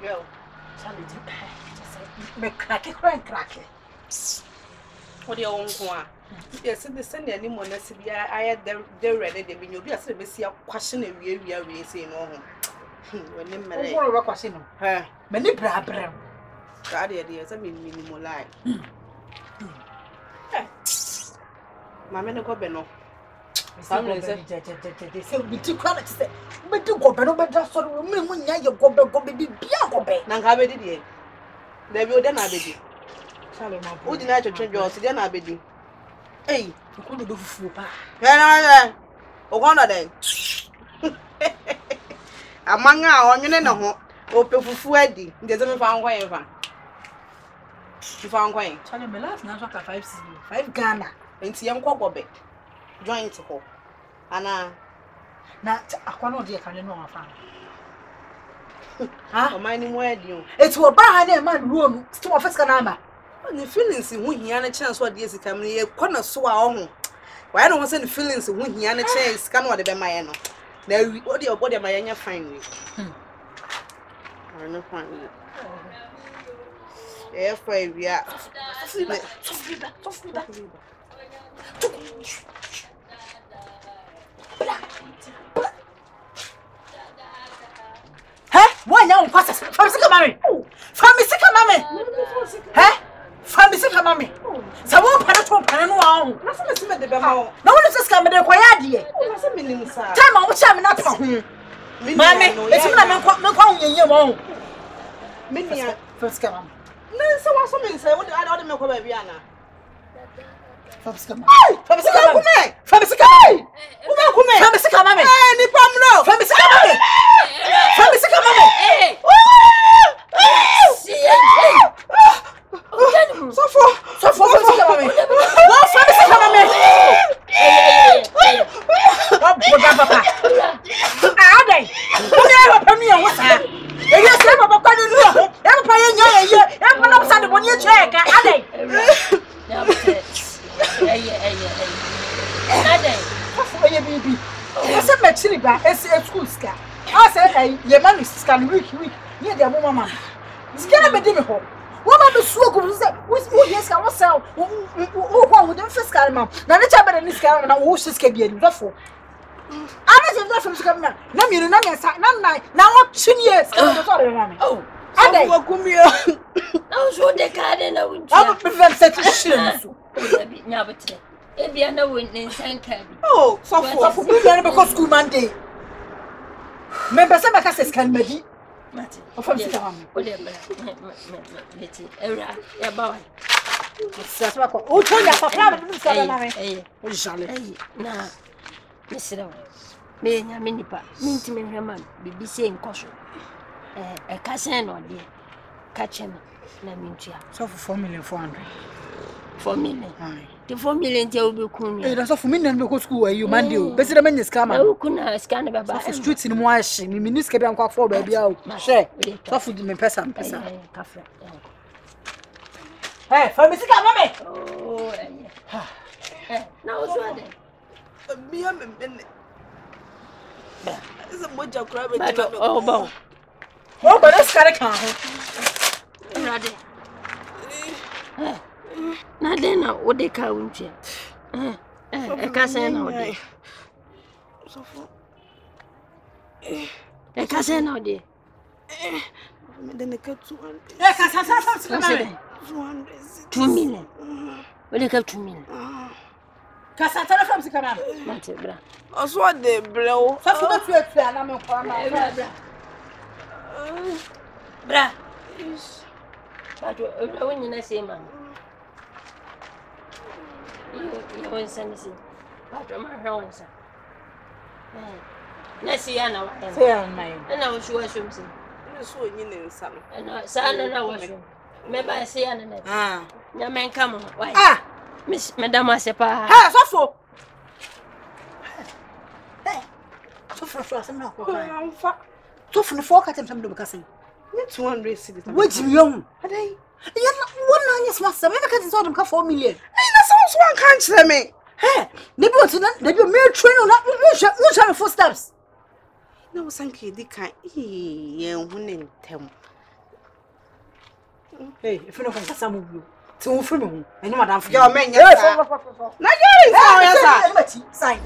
Girl, Charlie, me crack it. what do you want? Yes, the Sunday anymore. I had the ready. They been you be a question a we say no. When them marry, what question? her, Many brabram. God, ideas, I mean, minimum lie. Mamma, no go beno. Family said, they say, we took credit. But do go, but just so we when you go, baby, be Nangabe did ye. There will then I be. Charlie, Who denied to change yours? Then I be. Hey, you couldn't do fool. yeah, one of them. Among our onion and a home, open for Freddy. There's a found way. You found way. Charlie, my last now 5 Ghana. And see, I'm called Bobby. Join to go. Anna, not a corner dear can know our family. ah, minding where you. It's what behind man room, still of Escanama. The feelings in when he had a chance what years coming here, corner so on. Why don't want any feelings when he had a chance, come on the Mayano. There, what your body, my young find me. I don't find me. Therefore, we are. Huh? Why now? Passes from Sika Mame. From Sika Mame. Huh? From Sika Mame. So what panel panel? Nothing is the Bama. No one is just coming to quiet. Nothing meaning, sir. Time on which I'm not from. Mame, it's not calling you. Many First come on. no, so what's something say? What I don't know about Viana. From Sika Mame. From Sika Mame. From Sika Mame. From Sika Mame. Any problem? From Sika Mame. From Sika Mame. So for Sika Mame. What from Sika Mame? What papa? Ah, they. What are you coming with her? If you say papa can do, everybody everybody outside the money check. Ah, they. Baby. I said, my chili back, it's a school scar. I said, your man is scan week. Near their mama. It's gonna be difficult. What about the swag? With yes, I was sell. Oh, with them first car, ma'am. Now, the child in this car, and I wish this can be a duffel. I don't know from Scotland. No, you're not now, what 2 years? Oh, I will come here. Now, so the card and I will prevent such a shit. If you know when they send cabin. Oh, so For me, because school Monday. Remember, some of us can be. From Sika Mame. Whatever. Yeah, boy. That's what I oh, Tonya, Papa, Hey, now, Mr. Me, Minipa, Mintiman Raman, be saying caution. A cousin or dear, catch him, Namintia. So for 4,400,000. 4 million. The 4 million will be cool. That's of million because school where you man do. President is coming. I couldn't scan about the streets in Wash. Minister can walk for baby out. Share. What food me person. Hey, for Sika Mame. Oh, now what's wrong? me am is a moja crab. Oh, bon. Oh, but that's carry car. Ready. Na dena what they count here. I can't say now. So for I can't say now. Then they cut 200. Yeah, Casa 2 million. What they cut 2 million. Casa from Sika Mame. That's it, bra. Also, what they blow. So for the 12 and I'm a Bra. But when you say, man, you won't send us in. But I'm a wrong, sir. Let's see, I know. And I was sure something. So you know some. And I said, I was sure. Maybe I say, ah, your man come on. Why? ah, Miss Madame Sepa. ah, so for. Hey, so for some now. So for the 4 catching some because 200 cities. which young. Are they? You're not 1 year master. Maybe I can them 4 million. Hey, that's also one can't me. Hey, maybe what's that? Maybe a mere train on that. Which are the footsteps? na wo sanke di kan ye hu ne ntem hey if no kan kasa mo bio ti wo free me hu eni madam fo ya o menye sa na yeri sa o ya sa sign